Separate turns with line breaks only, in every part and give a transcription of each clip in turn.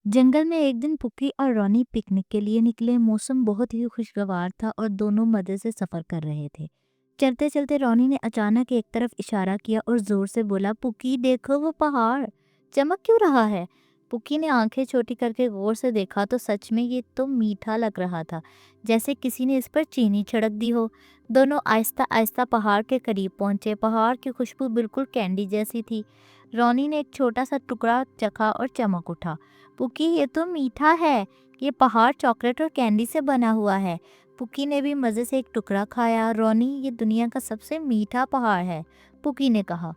जंगल में एक दिन पुकी और रॉनी पिकनिक के लिए निकले। मौसम बहुत ही खुशगवार था और दोनों मजे से सफर कर रहे थे। चलते चलते रॉनी ने अचानक एक तरफ इशारा किया और जोर से बोला, पुकी देखो वो पहाड़ चमक क्यों रहा है। पुकी ने आंखें छोटी करके गौर से देखा तो सच में ये तो मीठा लग रहा था, जैसे किसी ने इस पर चीनी छिड़क दी हो। दोनों आहिस्ता आहिस्ता पहाड़ के करीब पहुंचे। पहाड़ की खुशबू बिल्कुल कैंडी जैसी थी। रॉनी ने एक छोटा सा टुकड़ा चखा और चमक उठा। पुकी ये तो मीठा है, ये पहाड़ चॉकलेट और कैंडी से बना हुआ है। पुकी ने भी मज़े से एक टुकड़ा खाया। रॉनी ये दुनिया का सबसे मीठा पहाड़ है, पुकी ने कहा।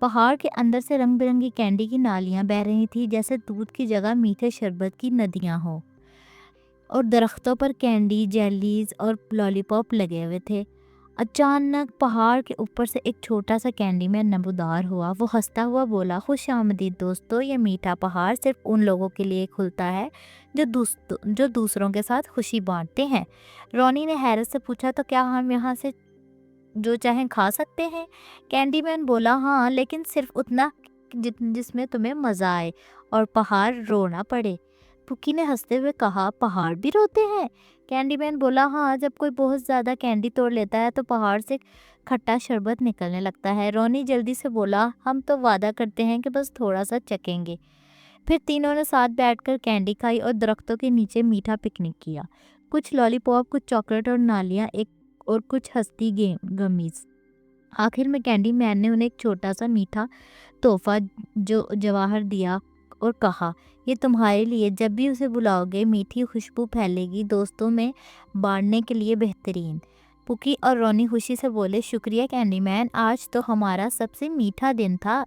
पहाड़ के अंदर से रंग बिरंगी कैंडी की नालियां बह रही थी, जैसे दूध की जगह मीठे शरबत की नदियां हो। और दरख्तों पर कैंडी, जेलीज और लॉलीपॉप लगे हुए थे। अचानक पहाड़ के ऊपर से एक छोटा सा कैंडी मैन नमूदार हुआ। वो हंसता हुआ बोला, खुश आमदीद दोस्तों, ये मीठा पहाड़ सिर्फ उन लोगों के लिए खुलता है जो दूसरों के साथ खुशी बांटते हैं। रॉनी ने हैरत से पूछा, तो क्या हम यहाँ से जो चाहें खा सकते हैं? कैंडी मैन बोला, हाँ, लेकिन सिर्फ उतना जिसमें तुम्हें मज़ा आए और पहाड़ रो ना पड़े। पुकी ने हंसते हुए कहा, पहाड़ भी रोते हैं? कैंडीमैन बोला, हाँ, जब कोई बहुत ज़्यादा कैंडी तोड़ लेता है तो पहाड़ से खट्टा शरबत निकलने लगता है। रोनी जल्दी से बोला, हम तो वादा करते हैं कि बस थोड़ा सा चखेंगे। फिर तीनों ने साथ बैठकर कैंडी खाई और दरख्तों के नीचे मीठा पिकनिक किया। कुछ लॉलीपॉप, कुछ चॉकलेट और नालियाँ, एक और कुछ हस्ती गेम गमीज। आखिर में कैंडी मैन ने उन्हें एक छोटा सा मीठा तोहफा जो जवाहर दिया और कहा, ये तुम्हारे लिए, जब भी उसे बुलाओगे मीठी खुशबू फैलेगी, दोस्तों में बांटने के लिए बेहतरीन। पुकी और रोनी खुशी से बोले, शुक्रिया कैंडी मैन, आज तो हमारा सबसे मीठा दिन था।